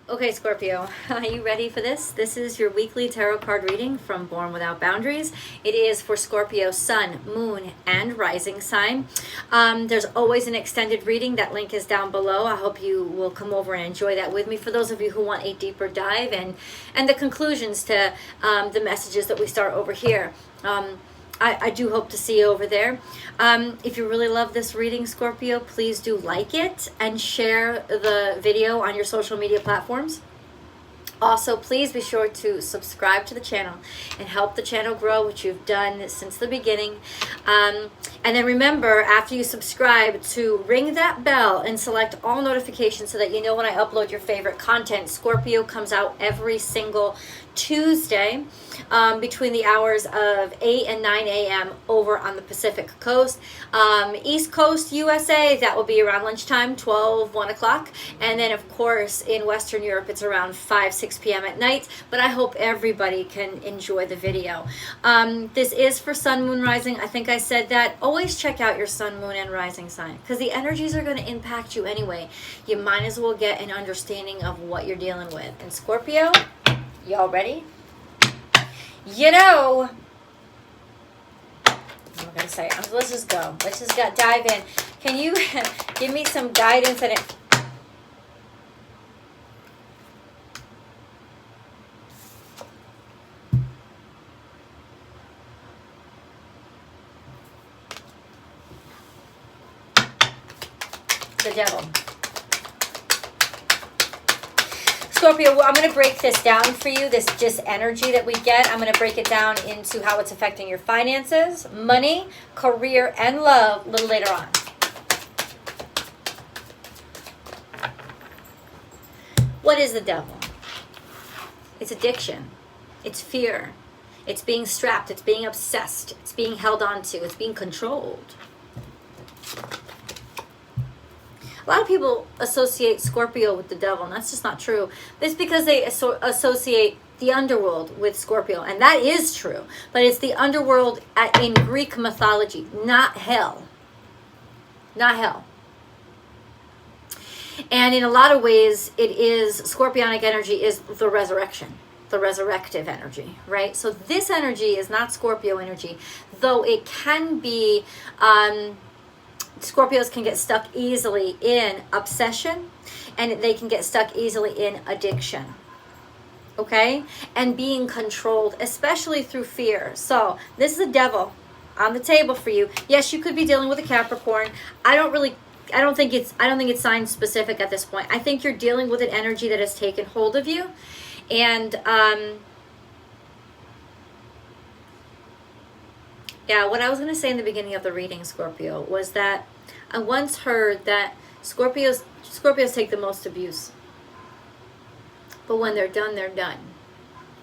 Okay, Scorpio, are you ready for this? This is your weekly tarot card reading from Born Without Boundaries. It is for Scorpio sun, moon, and rising sign. There's always an extended reading. That link is down below. I hope you will come over and enjoy that with me. For those of you who want a deeper dive and the conclusions to the messages that we start over here. I do hope to see you over there. If you really love this reading, Scorpio, please do like it and share the video on your social media platforms. Also, please be sure to subscribe to the channel and help the channel grow, which you've done since the beginning. And then remember, after you subscribe, to ring that bell and select all notifications so that you know when I upload your favorite content. Scorpio comes out every single Tuesday between the hours of 8 and 9 a.m. over on the Pacific Coast. East Coast USA, that will be around lunchtime, 12, 1 o'clock. And then, of course, in Western Europe, it's around 5, 6 p.m. at night. But I hope everybody can enjoy the video. This is for sun, moon, rising. I think I said that. Always check out your sun, moon, and rising sign, because the energies are going to impact you anyway. You might as well get an understanding of what you're dealing with. And Scorpio, y'all ready? You know, I'm going to say, let's just go. Let's just dive in. Can you give me some guidance and it? The devil. Scorpio, I'm going to break this down for you, this just energy that we get. I'm going to break it down into how it's affecting your finances, money, career, and love a little later on. What is the devil? It's addiction. It's fear. It's being strapped. It's being obsessed. It's being held on to. It's being controlled. A lot of people associate Scorpio with the devil, and that's just not true. It's because they associate the underworld with Scorpio, and that is true. But it's the underworld in Greek mythology, not hell. Not hell. And in a lot of ways, it is, Scorpionic energy is the resurrection, the resurrective energy, right? So this energy is not Scorpio energy, though it can be... Scorpios can get stuck easily in obsession, and they can get stuck easily in addiction, okay? And being controlled, especially through fear. So this is the devil on the table for you. Yes, you could be dealing with a Capricorn. I don't think it's sign specific at this point. I think you're dealing with an energy that has taken hold of you, and yeah, what I was going to say in the beginning of the reading, Scorpio, was that I once heard that Scorpios take the most abuse. But when they're done, they're done.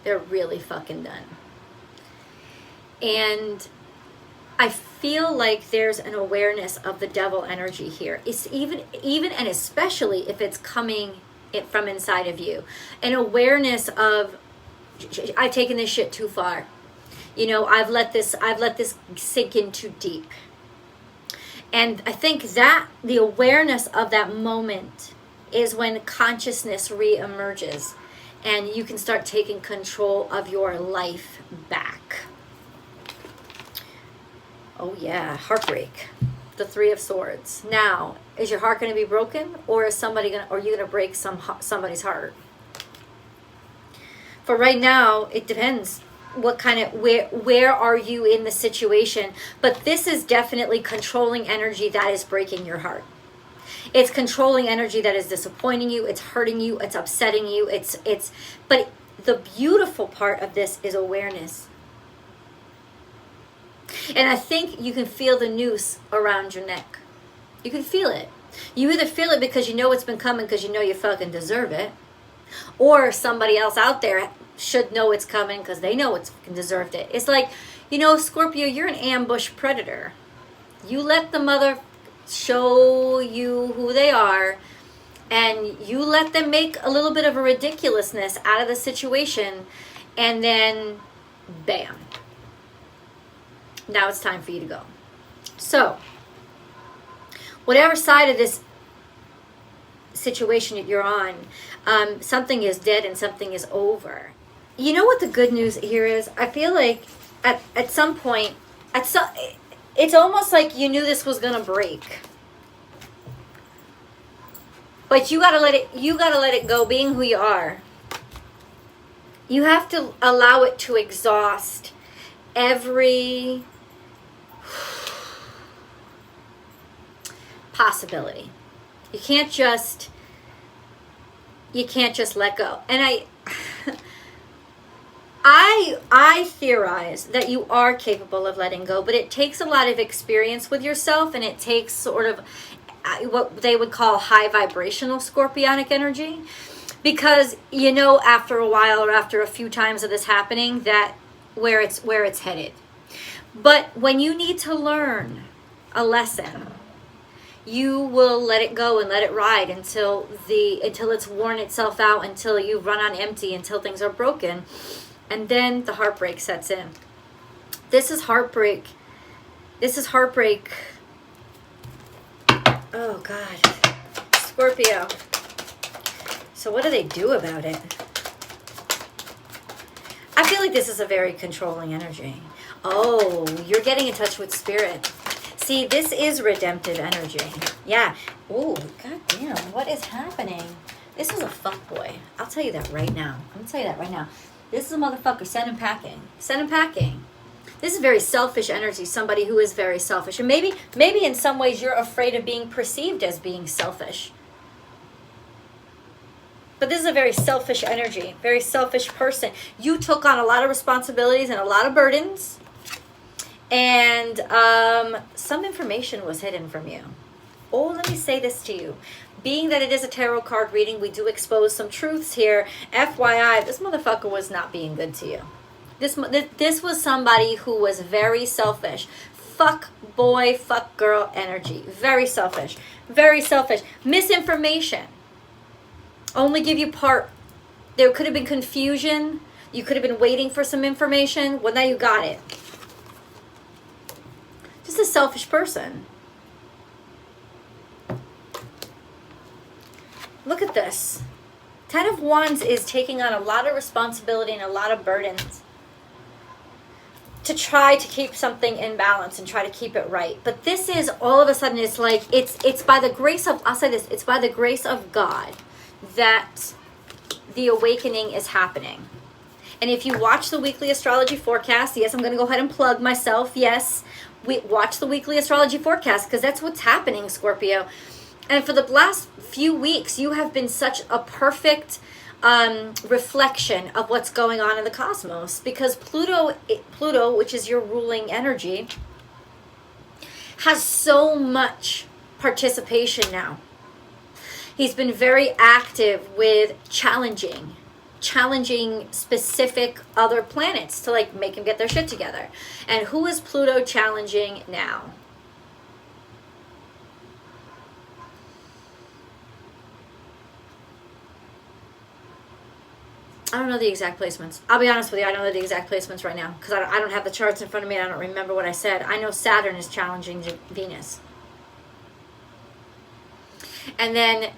They're really fucking done. And I feel like there's an awareness of the devil energy here. It's even and especially if it's coming from inside of you. An awareness of, I've taken this shit too far. You know, I've let this sink in too deep. And I think that the awareness of that moment is when consciousness reemerges and you can start taking control of your life back. Oh yeah, heartbreak. The Three of Swords. Now, is your heart going to be broken, or is are you going to break somebody's heart? For right now, it depends. What kind of, where are you in the situation? But this is definitely controlling energy that is breaking your heart. It's controlling energy that is disappointing you, it's hurting you, it's upsetting you, but the beautiful part of this is awareness. And I think you can feel the noose around your neck. You can feel it. You either feel it because you know it's been coming because you know you fucking deserve it, or somebody else out there should know it's coming because they know it's deserved it. It's like, you know, Scorpio, you're an ambush predator. You let the mother show you who they are, and you let them make a little bit of a ridiculousness out of the situation, and then bam, now it's time for you to go. So whatever side of this situation that you're on, something is dead and something is over. You know what the good news here is? I feel like at some point, it's almost like you knew this was gonna break. But you gotta let it go, being who you are. You have to allow it to exhaust every possibility. You can't just let go. And I theorize that you are capable of letting go, but it takes a lot of experience with yourself, and it takes sort of what they would call high vibrational scorpionic energy, because you know after a while or after a few times of this happening that where it's headed. But when you need to learn a lesson, you will let it go and let it ride until it's worn itself out, until you run on empty, until things are broken, and then the heartbreak sets in. This is heartbreak. Oh God, Scorpio. So what do they do about it? I feel like this is a very controlling energy. Oh, you're getting in touch with spirit. See, this is redemptive energy. Yeah. Oh, goddamn, what is happening? This is a fuckboy. I'll tell you that right now. I'm gonna tell you that right now. This is a motherfucker. Send him packing. Send him packing. This is very selfish energy. Somebody who is very selfish. And maybe in some ways you're afraid of being perceived as being selfish. But this is a very selfish energy. Very selfish person. You took on a lot of responsibilities and a lot of burdens. And some information was hidden from you. Oh, let me say this to you. Being that it is a tarot card reading, we do expose some truths here. FYI, this motherfucker was not being good to you. This was somebody who was very selfish. Fuck boy, fuck girl energy. Very selfish. Very selfish. Misinformation. Only give you part. There could have been confusion. You could have been waiting for some information. Well, now you got it. Just a selfish person. Look at this. 10 of Wands is taking on a lot of responsibility and a lot of burdens to try to keep something in balance and try to keep it right. But this is all of a sudden, it's like, it's by the grace of, I'll say this, it's by the grace of God that the awakening is happening. And if you watch the weekly astrology forecast, yes, I'm going to go ahead and plug myself. Yes, we watch the weekly astrology forecast because that's what's happening, Scorpio. And for the last few weeks, you have been such a perfect reflection of what's going on in the cosmos, because Pluto, which is your ruling energy, has so much participation now. He's been very active with challenging specific other planets to like make them get their shit together. And who is Pluto challenging now? I don't know the exact placements. I'll be honest with you, I don't know the exact placements right now because I don't have the charts in front of me and I don't remember what I said. I know Saturn is challenging Venus. And then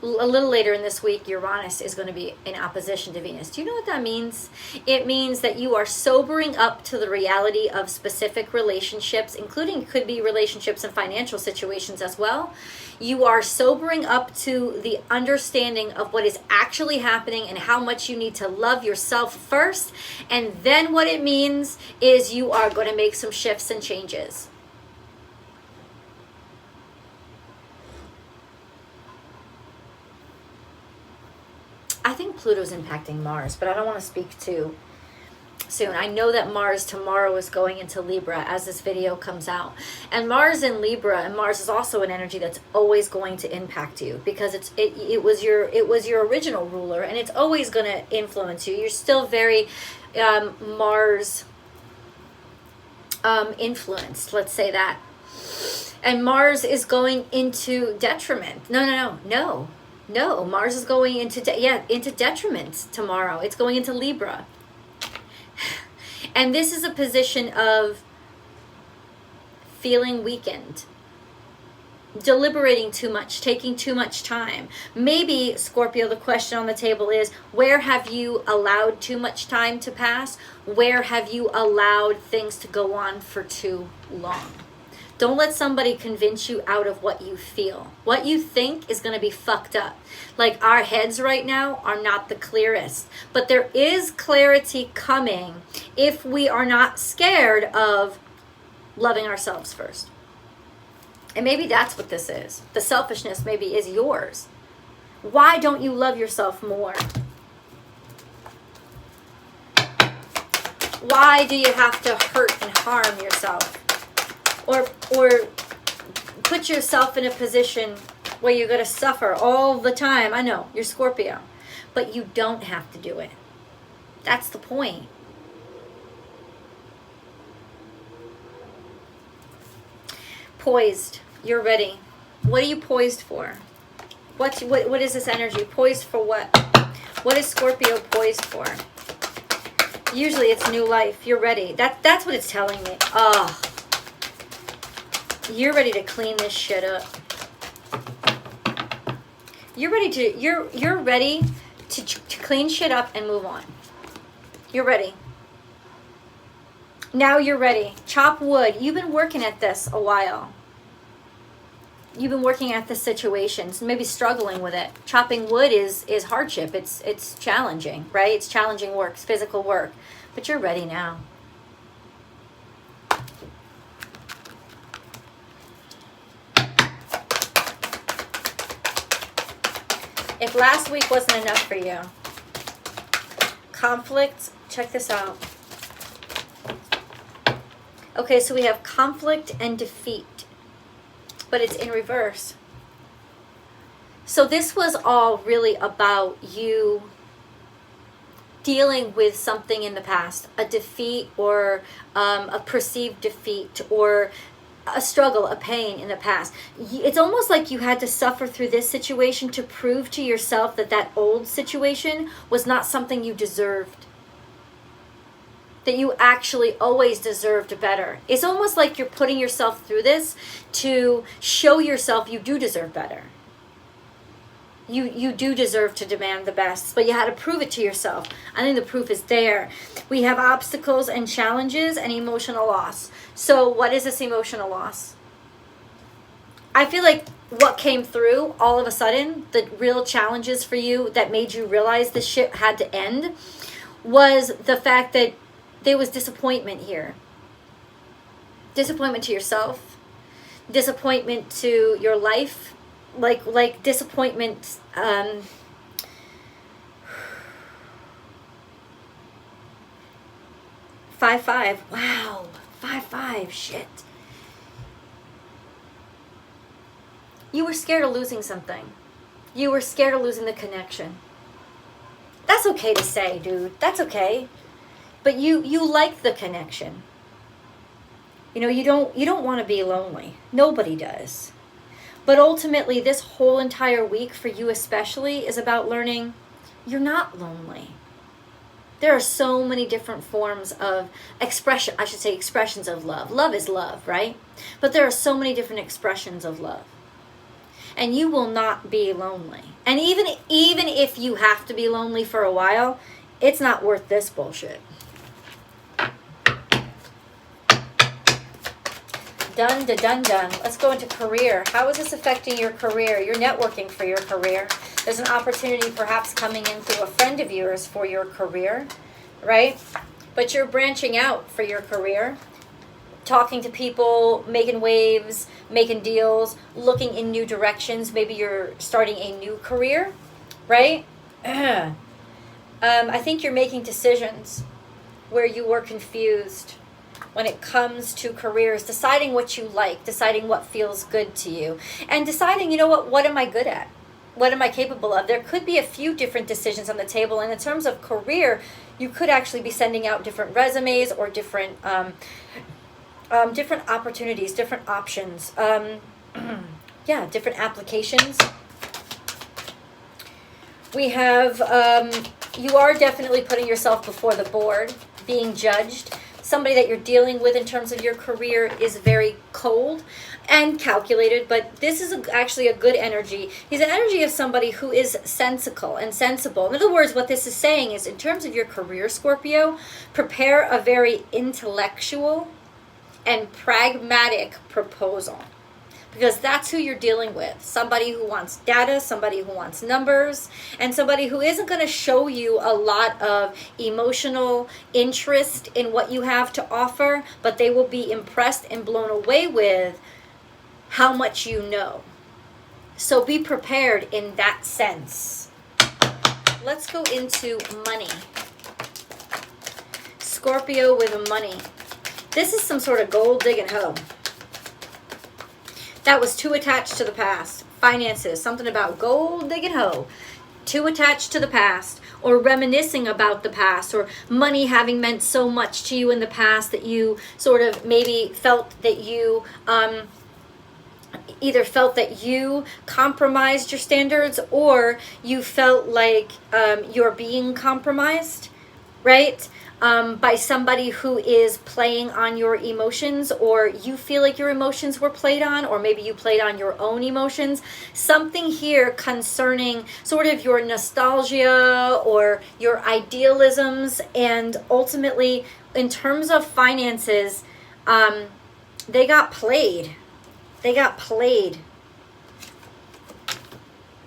a little later in this week, Uranus is going to be in opposition to Venus. Do you know what that means? It means that you are sobering up to the reality of specific relationships, including could be relationships and financial situations as well. You are sobering up to the understanding of what is actually happening and how much you need to love yourself first. And then what it means is you are going to make some shifts and changes. I think Pluto's impacting Mars, but I don't want to speak too soon. I know that Mars tomorrow is going into Libra as this video comes out. And Mars in Libra, and Mars is also an energy that's always going to impact you because it was your original ruler, and it's always going to influence you. You're still very Mars influenced, let's say that. And Mars is going into detriment. No, Mars is going into detriment tomorrow. It's going into Libra. And this is a position of feeling weakened. deliberating too much, taking too much time. Maybe, Scorpio, the question on the table is, where have you allowed too much time to pass? Where have you allowed things to go on for too long? Don't let somebody convince you out of what you feel. What you think is going to be fucked up. Like, our heads right now are not the clearest. But there is clarity coming if we are not scared of loving ourselves first. And maybe that's what this is. The selfishness maybe is yours. Why don't you love yourself more? Why do you have to hurt and harm yourself? Or put yourself in a position where you're going to suffer all the time. I know, you're Scorpio. But you don't have to do it. That's the point. Poised. You're ready. What are you poised for? What is this energy? Poised for what? What is Scorpio poised for? Usually it's new life. You're ready. That's what it's telling me. Oh. You're ready to clean this shit up. You're ready to clean shit up and move on. You're ready. Now you're ready. Chop wood. You've been working at this a while. You've been working at the situations, maybe struggling with it. Chopping wood is hardship. It's challenging, right? It's challenging work, it's physical work. But you're ready now. If last week wasn't enough for you, conflict, check this out. Okay, so we have conflict and defeat, but it's in reverse. So this was all really about you dealing with something in the past, a defeat or a perceived defeat or a struggle, a pain in the past. It's almost like you had to suffer through this situation to prove to yourself that that old situation was not something you deserved. That you actually always deserved better. It's almost like you're putting yourself through this to show yourself you do deserve better. You do deserve to demand the best, but you had to prove it to yourself. I think the proof is there. We have obstacles and challenges and emotional loss. So what is this emotional loss? I feel like what came through all of a sudden, the real challenges for you that made you realize this shit had to end, was the fact that there was disappointment here. Disappointment to yourself. Disappointment to your life. Like disappointment. 5-5. Wow. 5-5. Shit. You were scared of losing something. You were scared of losing the connection. That's okay to say, dude. That's okay. But you like the connection. You know, you don't want to be lonely. Nobody does. But ultimately, this whole entire week for you especially is about learning you're not lonely. There are so many different forms of expressions of love. Love is love, right? But there are so many different expressions of love. And you will not be lonely. And even if you have to be lonely for a while, it's not worth this bullshit. Done. Let's go into career. How is this affecting your career? You're networking for your career. There's an opportunity perhaps coming in through a friend of yours for your career, right? But you're branching out for your career. Talking to people, making waves, making deals, looking in new directions. Maybe you're starting a new career, right? I think you're making decisions where you were confused when it comes to careers, deciding what you like, deciding what feels good to you, and deciding, you know what am I good at? What am I capable of? There could be a few different decisions on the table, and in terms of career, you could actually be sending out different resumes or different different opportunities, different options, different applications. We have, you are definitely putting yourself before the board, being judged. Somebody that you're dealing with in terms of your career is very cold and calculated, but this is actually a good energy. He's an energy of somebody who is sensical and sensible. In other words, what this is saying is, in terms of your career, Scorpio, prepare a very intellectual and pragmatic proposal, because that's who you're dealing with. Somebody who wants data, somebody who wants numbers, and somebody who isn't going to show you a lot of emotional interest in what you have to offer, but they will be impressed and blown away with how much you know. So be prepared in that sense. Let's go into money. Scorpio with money. This is some sort of gold digging hoe. That was too attached to the past. Finances, something about gold digging hoe. Too attached to the past, or reminiscing about the past, or money having meant so much to you in the past that you sort of maybe felt that you either felt that you compromised your standards, or you felt like you're being compromised, right? By somebody who is playing on your emotions, or you feel like your emotions were played on, or maybe you played on your own emotions. Something here concerning sort of your nostalgia or your idealisms, and ultimately in terms of finances, they got played. They got played.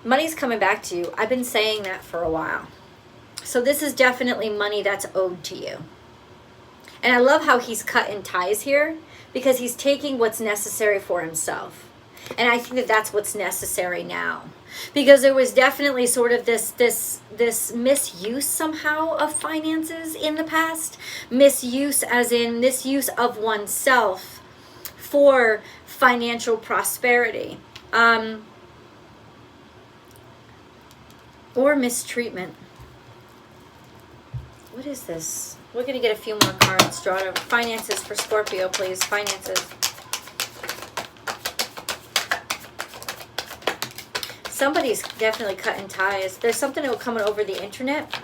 Money's coming back to you. I've been saying that for a while. So this is definitely money that's owed to you. And I love how he's cutting ties here, because he's taking what's necessary for himself. And I think that that's what's necessary now. Because there was definitely sort of this misuse somehow of finances in the past. Misuse as in misuse of oneself for financial prosperity. Or mistreatment. What is this? We're going to get a few more cards drawn. Finances for Scorpio, please. Finances. Somebody's definitely cutting ties. There's something coming over the internet.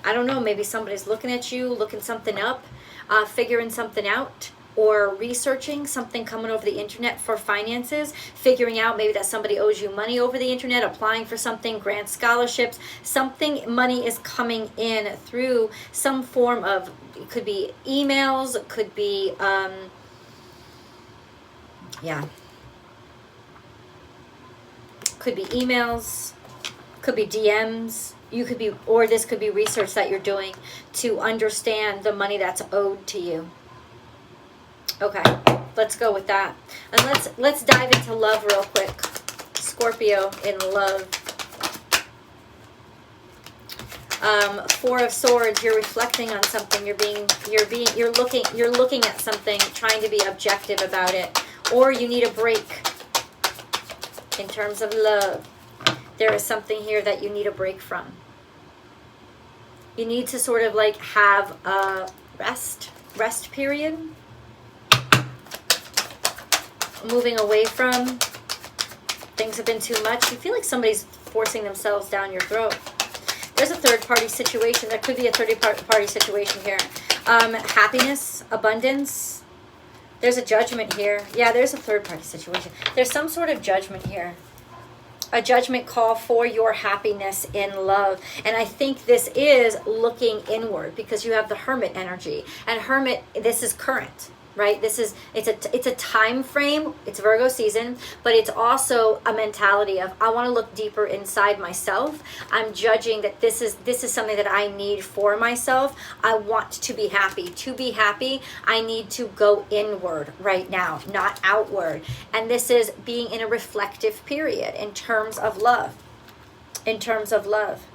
I don't know. Maybe somebody's looking at you, looking something up, figuring something out, or researching something coming over the internet for finances, figuring out maybe that somebody owes you money over the internet, applying for something, grant scholarships, something, money is coming in through some form of, it could be emails, it could be, could be emails, could be DMs, you could be, or this could be research that you're doing to understand the money that's owed to you. Okay, let's go with that. And let's dive into love real quick. Scorpio in love. Four of Swords, you're reflecting on something, you're looking at something, trying to be objective about it, or you need a break. In terms of love, there is something here that you need a break from. You need to sort of like have a rest period. Moving away from, things have been too much. You feel like somebody's forcing themselves down your throat. There's a third-party situation. There could be a third-party situation here. Happiness, abundance. There's a judgment here. Yeah, there's a third-party situation. There's some sort of judgment here. A judgment call for your happiness in love. And I think this is looking inward, because you have the Hermit energy. And Hermit, this is current. Right? It's a time frame. It's Virgo season, but it's also a mentality of, I want to look deeper inside myself. I'm judging that this is something that I need for myself. I want to be happy. To be happy, I need to go inward right now, not outward. And this is being in a reflective period in terms of love. In terms of love.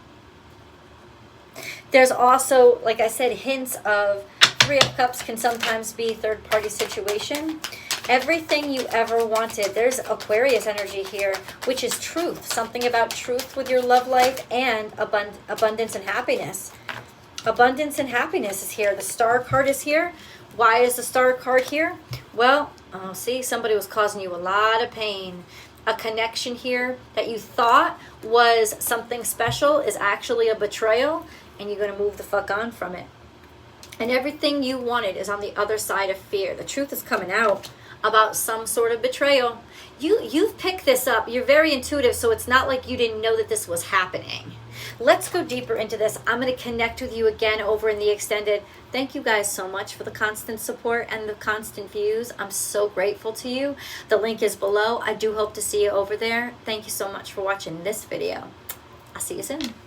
There's also, like I said, hints of Three of Cups can sometimes be third-party situation. Everything you ever wanted. There's Aquarius energy here, which is truth. Something about truth with your love life and abundance and happiness. Abundance and happiness is here. The Star card is here. Why is the Star card here? Well, see, somebody was causing you a lot of pain. A connection here that you thought was something special is actually a betrayal, and you're going to move the fuck on from it. And everything you wanted is on the other side of fear. The truth is coming out. about some sort of betrayal. You've picked this up. You're very intuitive, so it's not like you didn't know that this was happening. Let's go deeper into this. I'm going to connect with you again over in the extended. Thank you guys so much for the constant support and the constant views. I'm so grateful to you. The link is below. I do hope to see you over there. Thank you so much for watching this video. I'll see you soon.